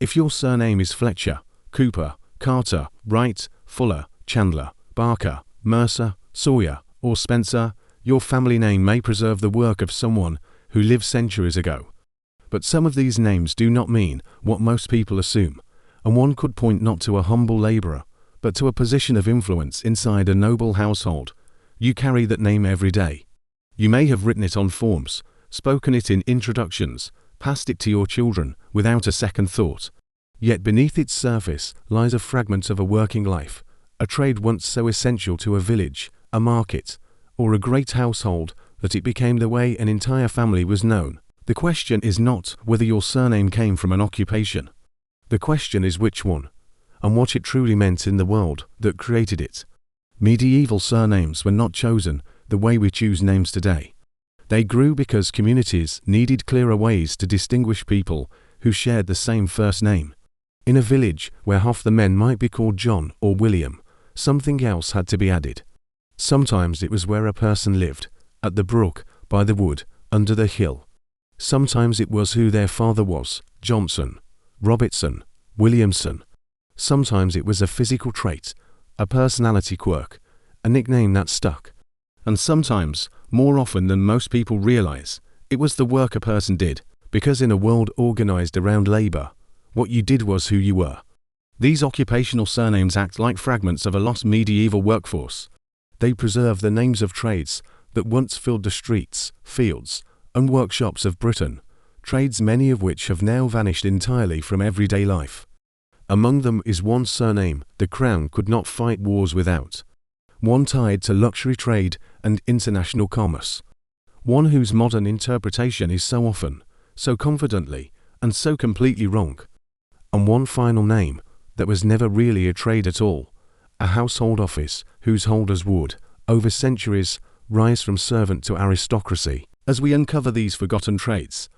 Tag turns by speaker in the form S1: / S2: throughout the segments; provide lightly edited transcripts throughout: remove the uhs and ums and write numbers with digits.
S1: If your surname is Fletcher, Cooper, Carter, Wright, Fuller, Chandler, Barker, Mercer, Sawyer, or Spencer, your family name may preserve the work of someone who lived centuries ago. But some of these names do not mean what most people assume, and one could point not to a humble labourer, but to a position of influence inside a noble household. You carry that name every day. You may have written it on forms, spoken it in introductions, passed it to your children without a second thought. Yet beneath its surface lies a fragment of a working life, a trade once so essential to a village, a market, or a great household that it became the way an entire family was known. The question is not whether your surname came from an occupation. The question is which one, and what it truly meant in the world that created it. Medieval surnames were not chosen the way we choose names today. They grew because communities needed clearer ways to distinguish people who shared the same first name. In a village where half the men might be called John or William, something else had to be added. Sometimes it was where a person lived, at the brook, by the wood, under the hill. Sometimes it was who their father was, Johnson, Robertson, Williamson. Sometimes it was a physical trait, a personality quirk, a nickname that stuck. And sometimes, more often than most people realize, it was the work a person did, because in a world organized around labor, what you did was who you were. These occupational surnames act like fragments of a lost medieval workforce. They preserve the names of trades that once filled the streets, fields, and workshops of Britain, trades many of which have now vanished entirely from everyday life. Among them is one surname the crown could not fight wars without, one tied to luxury trade and international commerce, one whose modern interpretation is so often, so confidently, and so completely wrong, and one final name that was never really a trade at all, a household office whose holders would, over centuries, rise from servant to aristocracy. As we uncover these forgotten trades,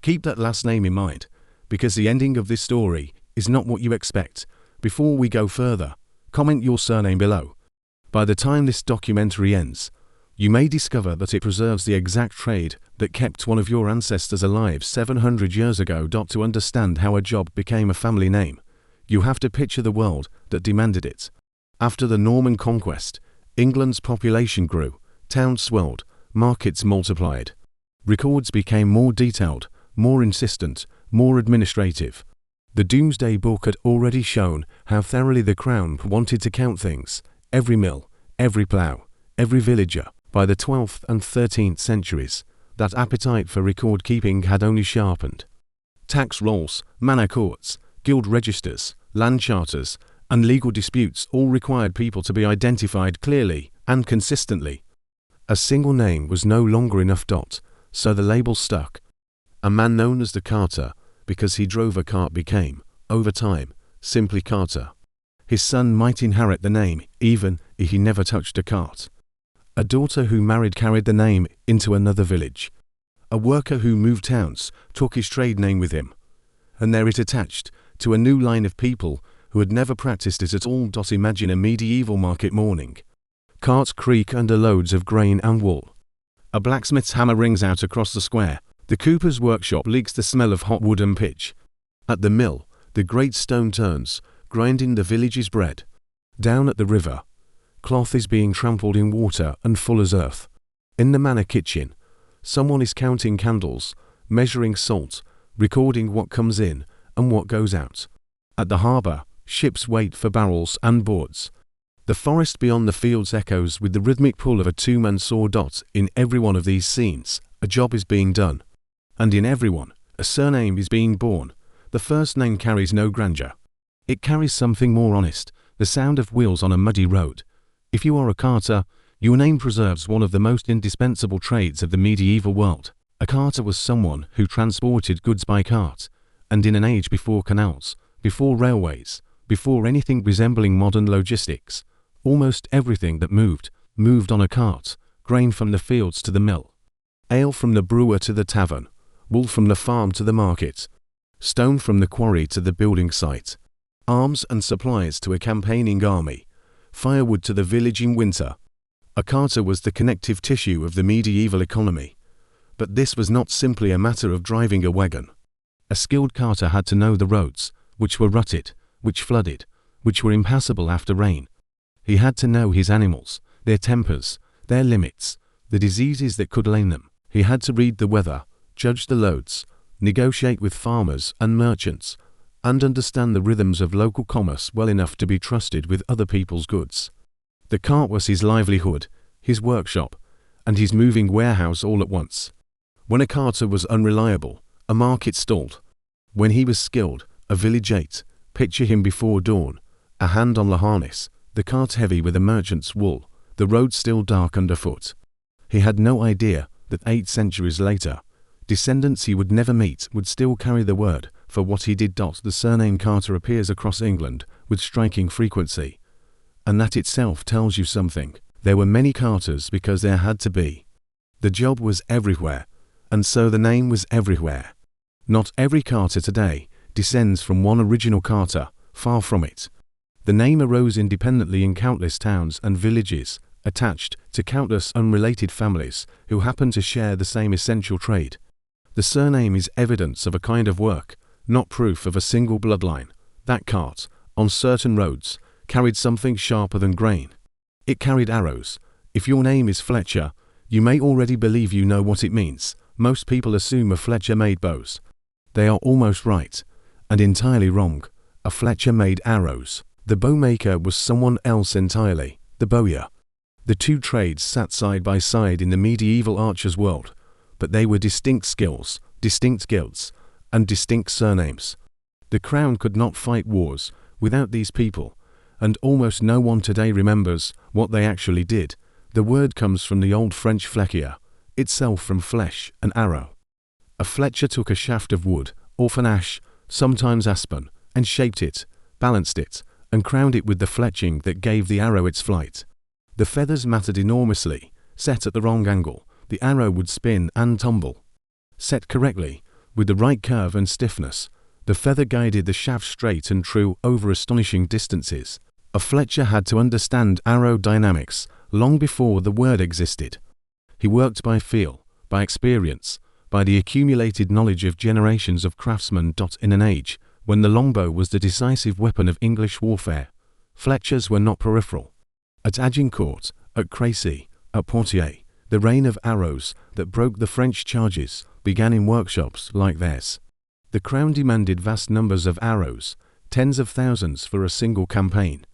S1: keep that last name in mind, because the ending of this story is not what you expect. Before we go further, comment your surname below. By the time this documentary ends, you may discover that it preserves the exact trade that kept one of your ancestors alive 700 years ago. To understand how a job became a family name, you have to picture the world that demanded it. After the Norman conquest, England's population grew, towns swelled, markets multiplied. Records became more detailed, more insistent, more administrative. The Domesday Book had already shown how thoroughly the crown wanted to count things, every mill, every plough, every villager. By the 12th and 13th centuries, that appetite for record-keeping had only sharpened. Tax rolls, manor courts, guild registers, land charters, and legal disputes all required people to be identified clearly and consistently. A single name was no longer enough. So the label stuck. A man known as the carter, because he drove a cart, became, over time, simply Carter. His son might inherit the name, even if he never touched a cart. A daughter who married carried the name into another village. A worker who moved towns took his trade name with him, and there it attached to a new line of people who had never practiced it at all. Imagine a medieval market morning. Carts creak under loads of grain and wool. A blacksmith's hammer rings out across the square. The cooper's workshop leaks the smell of hot wood and pitch. At the mill, the great stone turns, grinding the village's bread. Down at the river, cloth is being trampled in water and fuller's earth. In the manor kitchen, someone is counting candles, measuring salt, recording what comes in and what goes out. At the harbour, ships wait for barrels and boards. The forest beyond the fields echoes with the rhythmic pull of a two-man saw. In every one of these scenes, a job is being done. And in every one, a surname is being born. The first name carries no grandeur. It carries something more honest, the sound of wheels on a muddy road. If you are a carter, your name preserves one of the most indispensable trades of the medieval world. A carter was someone who transported goods by cart, and in an age before canals, before railways, before anything resembling modern logistics, almost everything that moved on a cart, grain from the fields to the mill, ale from the brewer to the tavern, wool from the farm to the market, stone from the quarry to the building site, arms and supplies to a campaigning army, firewood to the village in winter. A carter was the connective tissue of the medieval economy. But this was not simply a matter of driving a wagon. A skilled carter had to know the roads, which were rutted, which flooded, which were impassable after rain. He had to know his animals, their tempers, their limits, the diseases that could lame them. He had to read the weather, judge the loads, negotiate with farmers and merchants, and understand the rhythms of local commerce well enough to be trusted with other people's goods. The cart was his livelihood, his workshop, and his moving warehouse all at once. When a carter was unreliable, a market stalled. When he was skilled, a village ate. Picture him before dawn, a hand on the harness, the cart heavy with a merchant's wool, the road still dark underfoot. He had no idea that 8 centuries later, descendants he would never meet would still carry the word for what he did. The surname Carter appears across England with striking frequency, and that itself tells you something. There were many Carters because there had to be. The job was everywhere, and so the name was everywhere. Not every Carter today descends from one original Carter, far from it. The name arose independently in countless towns and villages, attached to countless unrelated families who happen to share the same essential trade. The surname is evidence of a kind of work, not proof of a single bloodline. That cart, on certain roads, carried something sharper than grain. It carried arrows. If your name is Fletcher, you may already believe you know what it means. Most people assume a Fletcher made bows. They are almost right, and entirely wrong. A Fletcher made arrows. The bowmaker was someone else entirely, the bowyer. The two trades sat side by side in the medieval archer's world, but they were distinct skills, distinct guilds, and distinct surnames. The crown could not fight wars without these people, and almost no one today remembers what they actually did. The word comes from the old French flechier, itself from flesh, an arrow. A Fletcher took a shaft of wood, often ash, sometimes aspen, and shaped it, balanced it, and crowned it with the fletching that gave the arrow its flight. The feathers mattered enormously. Set at the wrong angle, the arrow would spin and tumble. Set correctly, with the right curve and stiffness, the feather guided the shaft straight and true over astonishing distances. A Fletcher had to understand arrow dynamics long before the word existed. He worked by feel, by experience, by the accumulated knowledge of generations of craftsmen. In an age when the longbow was the decisive weapon of English warfare, Fletchers were not peripheral. At Agincourt, at Crécy, at Poitiers, the reign of arrows that broke the French charges began in workshops like theirs. The crown demanded vast numbers of arrows, tens of thousands for a single campaign,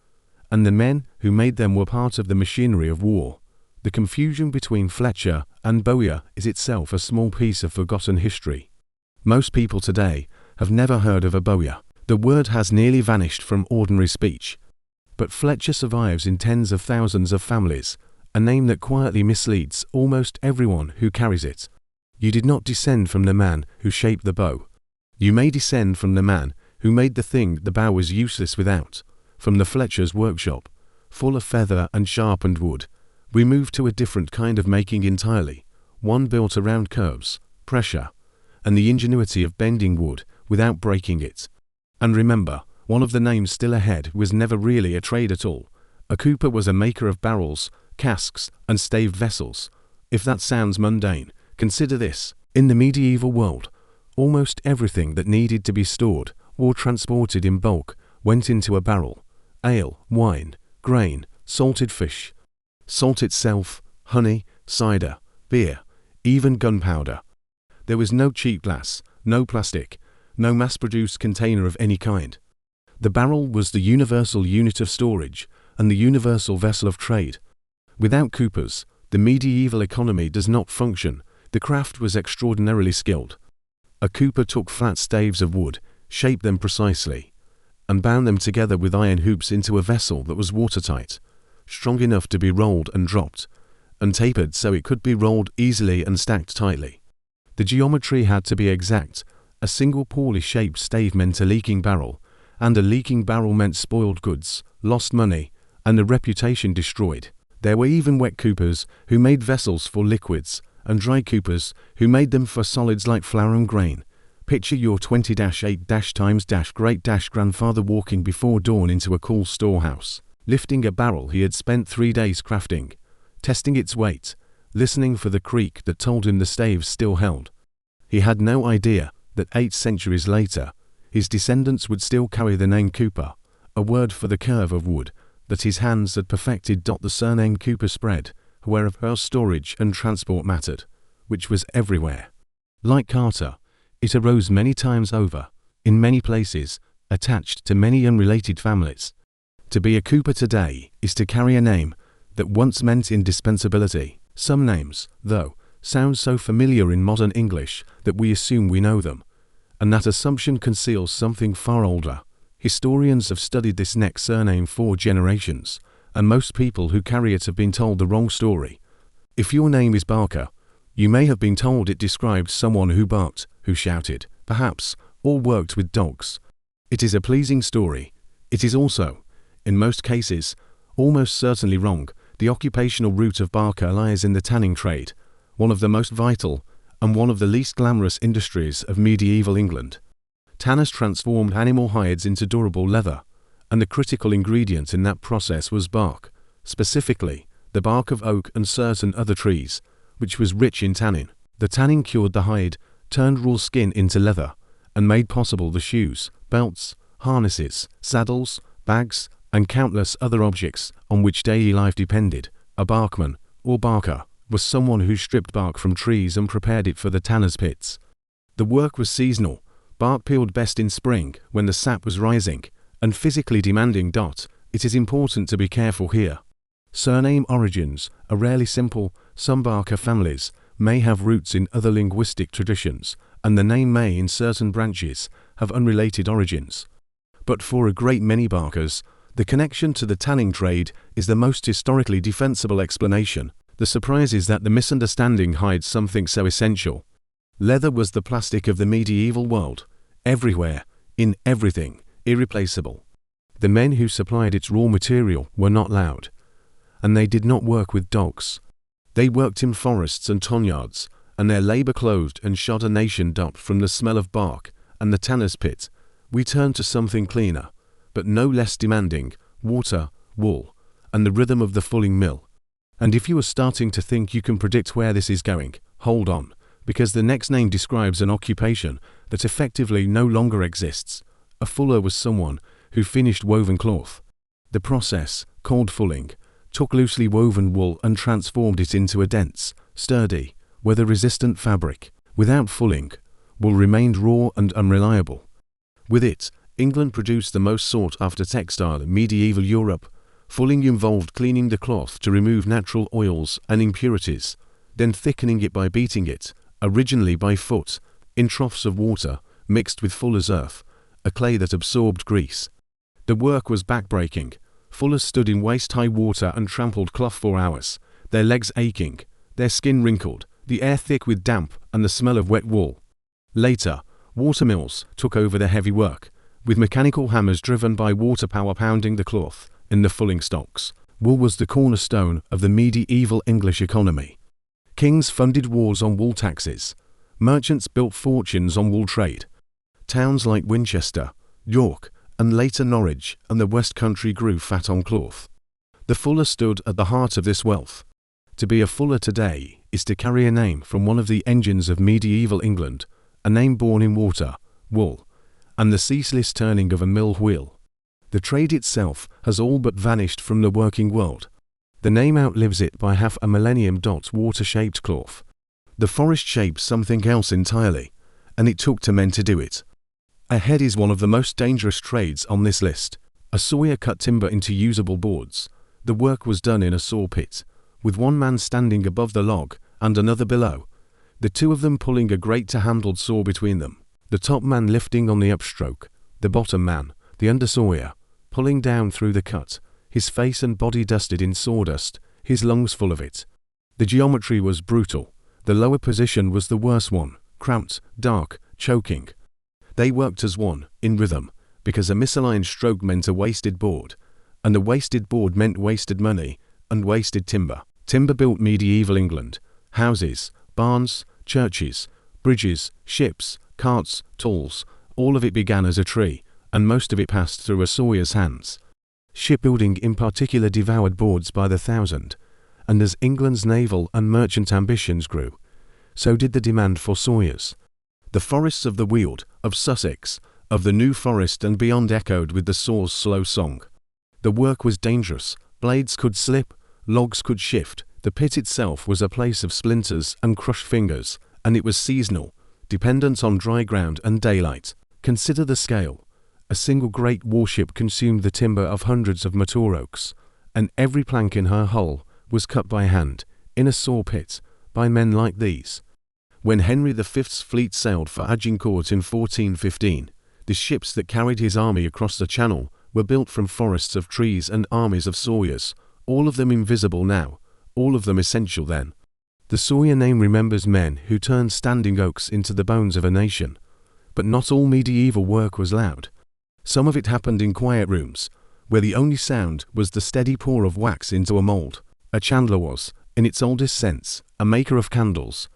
S1: and the men who made them were part of the machinery of war. The confusion between Fletcher and bowyer is itself a small piece of forgotten history. Most people today have never heard of a bowyer. The word has nearly vanished from ordinary speech. But Fletcher survives in tens of thousands of families, a name that quietly misleads almost everyone who carries it. You did not descend from the man who shaped the bow. You may descend from the man who made the thing the bow was useless without. From the Fletcher's workshop, full of feather and sharpened wood, we move to a different kind of making entirely, one built around curves, pressure, and the ingenuity of bending wood without breaking it. And remember, one of the names still ahead was never really a trade at all. A cooper was a maker of barrels, casks, and staved vessels. If that sounds mundane, consider this. In the medieval world, almost everything that needed to be stored or transported in bulk went into a barrel. Ale, wine, grain, salted fish, salt itself, honey, cider, beer, even gunpowder. There was no cheap glass, no plastic, no mass-produced container of any kind. The barrel was the universal unit of storage and the universal vessel of trade. Without coopers, the medieval economy does not function. The craft was extraordinarily skilled. A cooper took flat staves of wood, shaped them precisely, and bound them together with iron hoops into a vessel that was watertight, strong enough to be rolled and dropped, and tapered so it could be rolled easily and stacked tightly. The geometry had to be exact. A single poorly shaped stave meant a leaking barrel, and a leaking barrel meant spoiled goods, lost money, and a reputation destroyed. There were even wet coopers who made vessels for liquids, and dry coopers who made them for solids like flour and grain. Picture your 20-8-great-grandfather walking before dawn into a cool storehouse, lifting a barrel he had spent 3 days crafting, testing its weight, listening for the creak that told him the staves still held. He had no idea that 8 centuries later, his descendants would still carry the name Cooper, a word for the curve of wood that his hands had perfected. The surname Cooper spread wherever storage and transport mattered, which was everywhere. Like Carter, it arose many times over, in many places, attached to many unrelated families. To be a Cooper today is to carry a name that once meant indispensability. Some names, though, sound so familiar in modern English that we assume we know them, and that assumption conceals something far older. Historians have studied this next surname for generations, and most people who carry it have been told the wrong story. If your name is Barker, you may have been told it described someone who barked, who shouted, perhaps, or worked with dogs. It is a pleasing story. It is also, in most cases, almost certainly wrong. The occupational root of Barker lies in the tanning trade, one of the most vital and one of the least glamorous industries of medieval England. Tanners transformed animal hides into durable leather, and the critical ingredient in that process was bark, specifically the bark of oak and certain other trees, which was rich in tannin. The tannin cured the hide, turned raw skin into leather, and made possible the shoes, belts, harnesses, saddles, bags, and countless other objects on which daily life depended. A barkman, or barker, was someone who stripped bark from trees and prepared it for the tanner's pits. The work was seasonal. Bark peeled best in spring, when the sap was rising, and physically demanding. It is important to be careful here. Surname origins are rarely simple. Some Barker families may have roots in other linguistic traditions, and the name may, in certain branches, have unrelated origins. But for a great many Barkers, the connection to the tanning trade is the most historically defensible explanation. The surprise is that the misunderstanding hides something so essential. Leather was the plastic of the medieval world, everywhere, in everything, irreplaceable. The men who supplied its raw material were not loud, and they did not work with dogs. They worked in forests and tonyards, and their labor clothed and shod a nation. From the smell of bark and the tanner's pit, we turn to something cleaner, but no less demanding: water, wool, and the rhythm of the fulling mill. And if you are starting to think you can predict where this is going, hold on, because the next name describes an occupation that effectively no longer exists. A fuller was someone who finished woven cloth. The process, called fulling, took loosely woven wool and transformed it into a dense, sturdy, weather-resistant fabric. Without fulling, wool remained raw and unreliable. With it, England produced the most sought-after textile in medieval Europe. Fulling involved cleaning the cloth to remove natural oils and impurities, then thickening it by beating it, originally by foot, in troughs of water mixed with fuller's earth, a clay that absorbed grease. The work was back-breaking. Fullers stood in waist-high water and trampled cloth for hours, their legs aching, their skin wrinkled, the air thick with damp and the smell of wet wool. Later, watermills took over the heavy work, with mechanical hammers driven by water power pounding the cloth in the fulling stocks. Wool was the cornerstone of the medieval English economy. Kings funded wars on wool taxes. Merchants built fortunes on wool trade. Towns like Winchester, York, and later Norwich and the West Country grew fat on cloth. The fuller stood at the heart of this wealth. To be a fuller today is to carry a name from one of the engines of medieval England, a name born in water, wool, and the ceaseless turning of a mill wheel. The trade itself has all but vanished from the working world. The name outlives it by half a millennium. Water-shaped cloth. The forest shaped something else entirely, and it took 2 men to do it. A head is one of the most dangerous trades on this list. A sawyer cut timber into usable boards. The work was done in a saw pit, with one man standing above the log and another below, the two of them pulling a great-to-handled saw between them. The top man lifting on the upstroke, the bottom man, the under-sawyer, pulling down through the cut, his face and body dusted in sawdust, his lungs full of it. The geometry was brutal. The lower position was the worst one, cramped, dark, choking. They worked as one, in rhythm, because a misaligned stroke meant a wasted board, and a wasted board meant wasted money and wasted timber. Timber built medieval England: houses, barns, churches, bridges, ships, carts, tools. All of it began as a tree, and most of it passed through a sawyer's hands. Shipbuilding in particular devoured boards by the thousand, and as England's naval and merchant ambitions grew, so did the demand for sawyers. The forests of the Weald, of Sussex, of the New Forest and beyond echoed with the saw's slow song. The work was dangerous, blades could slip, logs could shift, the pit itself was a place of splinters and crushed fingers, and it was seasonal, dependent on dry ground and daylight. Consider the scale. A single great warship consumed the timber of hundreds of mature oaks, and every plank in her hull was cut by hand, in a saw pit, by men like these. When Henry V's fleet sailed for Agincourt in 1415, the ships that carried his army across the Channel were built from forests of trees and armies of sawyers, all of them invisible now, all of them essential then. The Sawyer name remembers men who turned standing oaks into the bones of a nation. But not all medieval work was loud. Some of it happened in quiet rooms, where the only sound was the steady pour of wax into a mould. A chandler was, in its oldest sense, a maker of candles.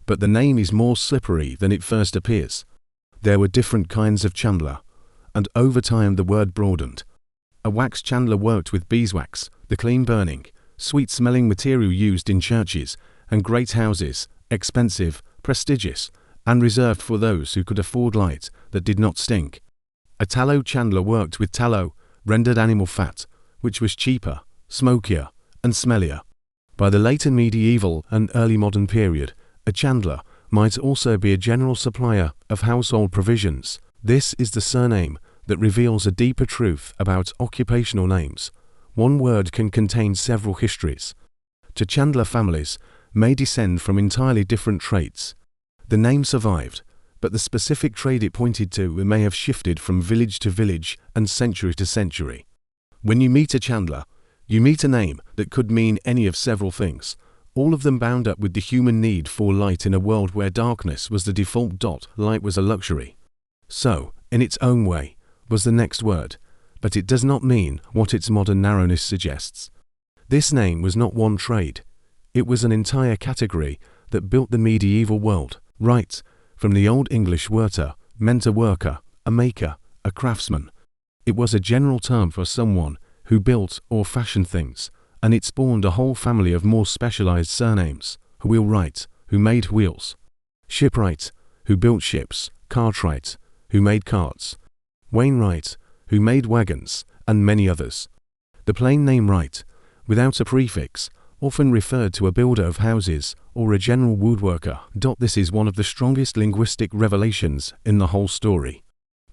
S1: But the name is more slippery than it first appears. There were different kinds of chandler, and over time the word broadened. A wax chandler worked with beeswax, the clean-burning, sweet-smelling material used in churches and great houses, expensive, prestigious, and reserved for those who could afford light that did not stink. A tallow chandler worked with tallow, rendered animal fat, which was cheaper, smokier, and smellier. By the later medieval and early modern period, a chandler might also be a general supplier of household provisions. This is the surname that reveals a deeper truth about occupational names. One word can contain several histories. To Chandler families may descend from entirely different traits. The name survived, but the specific trade it pointed to may have shifted from village to village and century to century. When you meet a Chandler, you meet a name that could mean any of several things, all of them bound up with the human need for light in a world where darkness was the default. Light was a luxury. So, in its own way, was the next word, but it does not mean what its modern narrowness suggests. This name was not one trade. It was an entire category that built the medieval world. Wright, from the Old English werter, meant a worker, a maker, a craftsman. It was a general term for someone who built or fashioned things, and it spawned a whole family of more specialized surnames. Wheelwright, who made wheels. Shipwright, who built ships. Cartwright, who made carts. Wainwright, who made wagons, and many others. The plain name Wright, without a prefix, often referred to a builder of houses or a general woodworker. This is one of the strongest linguistic revelations in the whole story.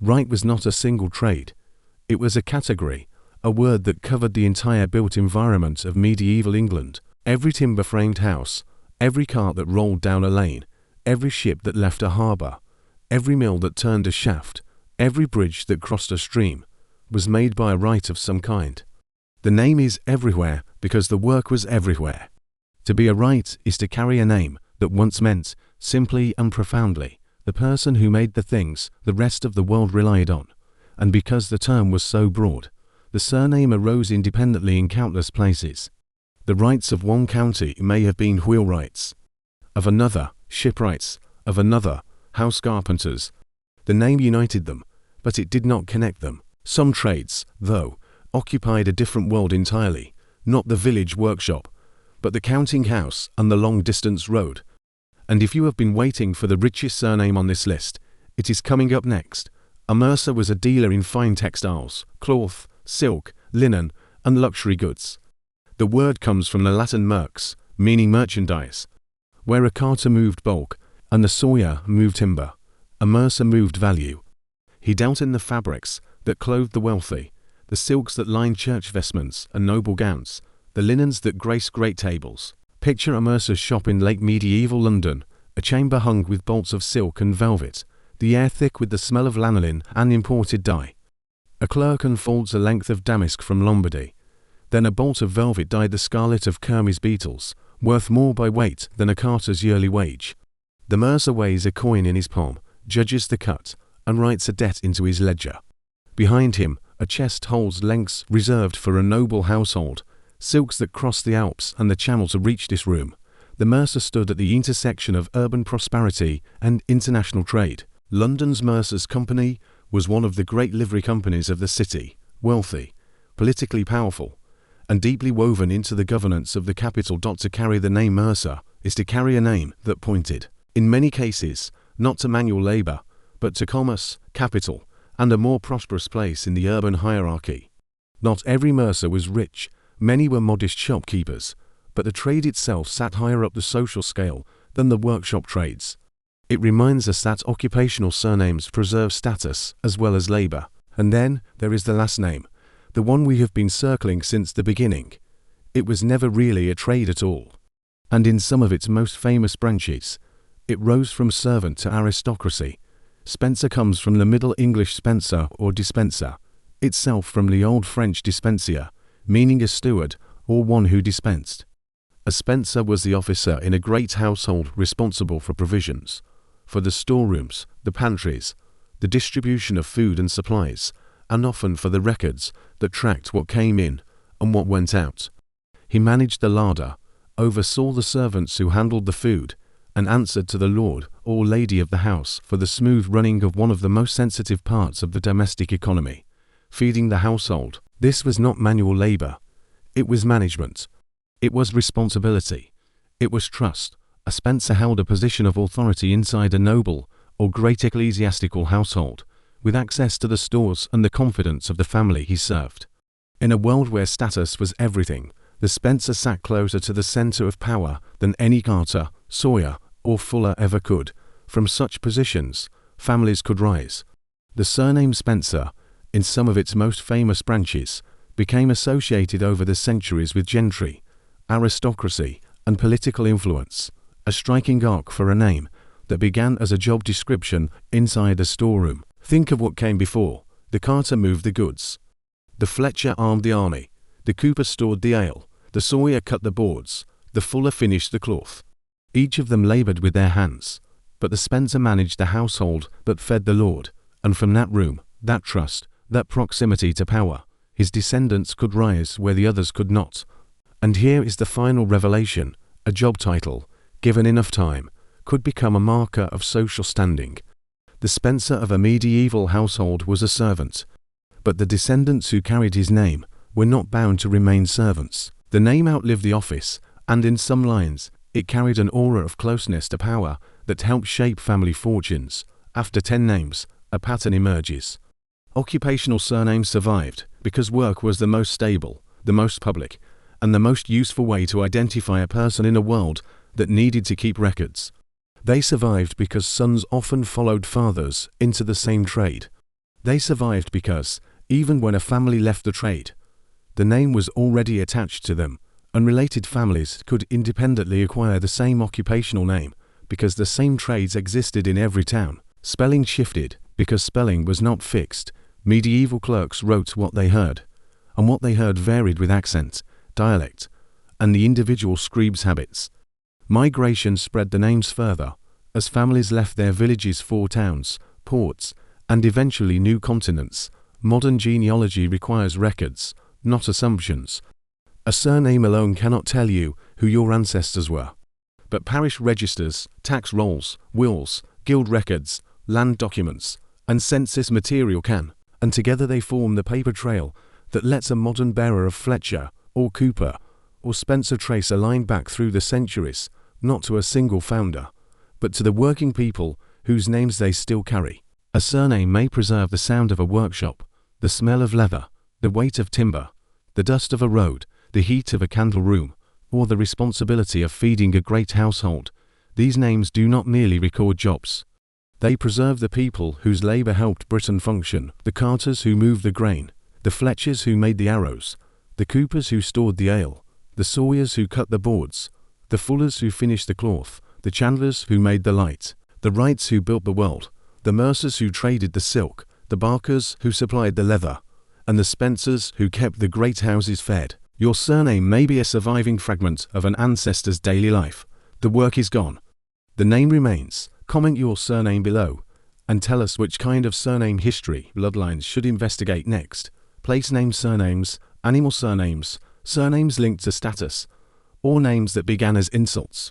S1: Wright was not a single trade. It was a category, a word that covered the entire built environment of medieval England. Every timber-framed house, every cart that rolled down a lane, every ship that left a harbour, every mill that turned a shaft, every bridge that crossed a stream, was made by a Wright of some kind. The name is everywhere because the work was everywhere. To be a Wright is to carry a name that once meant, simply and profoundly, the person who made the things the rest of the world relied on. And because the term was so broad, the surname arose independently in countless places. The Wrights of one county may have been wheelwrights, of another, shipwrights, of another, house carpenters. The name united them, but it did not connect them. Some trades, though, occupied a different world entirely, not the village workshop, but the counting house and the long-distance road. And if you have been waiting for the richest surname on this list, it is coming up next. A Mercer was a dealer in fine textiles, cloth, silk, linen, and luxury goods. The word comes from the Latin merx, meaning merchandise, where a carter moved bulk, and a sawyer moved timber. A Mercer moved value. He dealt in the fabrics that clothed the wealthy, the silks that lined church vestments and noble gowns, the linens that graced great tables. Picture a mercer's shop in late medieval London, a chamber hung with bolts of silk and velvet, the air thick with the smell of lanolin and imported dye. A clerk unfolds a length of damask from Lombardy. Then a bolt of velvet dyed the scarlet of Kermes beetles, worth more by weight than a carter's yearly wage. The mercer weighs a coin in his palm, judges the cut, and writes a debt into his ledger. Behind him, a chest holds lengths reserved for a noble household, silks that cross the Alps and the Channel to reach this room. The mercer stood at the intersection of urban prosperity and international trade. London's Mercer's Company was one of the great livery companies of the city, wealthy, politically powerful, and deeply woven into the governance of the capital. To carry the name Mercer is to carry a name that pointed, in many cases, not to manual labour, but to commerce, capital, and a more prosperous place in the urban hierarchy. Not every Mercer was rich, many were modest shopkeepers, but the trade itself sat higher up the social scale than the workshop trades. It reminds us that occupational surnames preserve status as well as labor. And then there is the last name, the one we have been circling since the beginning. It was never really a trade at all. And in some of its most famous branches, it rose from servant to aristocracy. Spencer comes from the Middle English spencer or dispenser, itself from the Old French dispensier, meaning a steward or one who dispensed. A spencer was the officer in a great household responsible for provisions, for the storerooms, the pantries, the distribution of food and supplies, and often for the records that tracked what came in and what went out. He managed the larder, oversaw the servants who handled the food, and answered to the lord or lady of the house for the smooth running of one of the most sensitive parts of the domestic economy, feeding the household. This was not manual labor. It was management. It was responsibility. It was trust. A spencer held a position of authority inside a noble or great ecclesiastical household, with access to the stores and the confidence of the family he served. In a world where status was everything, the spencer sat closer to the center of power than any Carter, Sawyer, or Fuller ever could. From such positions, families could rise. The surname Spencer, in some of its most famous branches, became associated over the centuries with gentry, aristocracy, and political influence, a striking arc for a name that began as a job description inside a storeroom. Think of what came before. The Carter moved the goods. The Fletcher armed the army. The Cooper stored the ale. The Sawyer cut the boards. The Fuller finished the cloth. Each of them labored with their hands, but the Spencer managed the household that fed the lord, and from that room, that trust, that proximity to power, his descendants could rise where the others could not. And here is the final revelation: a job title, given enough time, could become a marker of social standing. The Spencer of a medieval household was a servant, but the descendants who carried his name were not bound to remain servants. The name outlived the office, and in some lines, it carried an aura of closeness to power that helped shape family fortunes. After 10 names, a pattern emerges. Occupational surnames survived because work was the most stable, the most public, and the most useful way to identify a person in a world that needed to keep records. They survived because sons often followed fathers into the same trade. They survived because, even when a family left the trade, the name was already attached to them. Unrelated families could independently acquire the same occupational name because the same trades existed in every town. Spelling shifted because spelling was not fixed. Medieval clerks wrote what they heard, and what they heard varied with accent, dialect, and the individual scribe's habits. Migration spread the names further, as families left their villages for towns, ports, and eventually new continents. Modern genealogy requires records, not assumptions. A surname alone cannot tell you who your ancestors were. But parish registers, tax rolls, wills, guild records, land documents, and census material can, and together they form the paper trail that lets a modern bearer of Fletcher, or Cooper, or Spencer trace a line back through the centuries, not to a single founder, but to the working people whose names they still carry. A surname may preserve the sound of a workshop, the smell of leather, the weight of timber, the dust of a road, the heat of a candle room, or the responsibility of feeding a great household. These names do not merely record jobs. They preserve the people whose labor helped Britain function, the Carters who moved the grain, the Fletchers who made the arrows, the Coopers who stored the ale, the Sawyers who cut the boards, the Fullers who finished the cloth, the Chandlers who made the light, the Wrights who built the world, the Mercers who traded the silk, the Barkers who supplied the leather, and the Spencers who kept the great houses fed. Your surname may be a surviving fragment of an ancestor's daily life. The work is gone. The name remains. Comment your surname below and tell us which kind of surname history Bloodlines should investigate next. Place name surnames, animal surnames, surnames linked to status, or names that began as insults.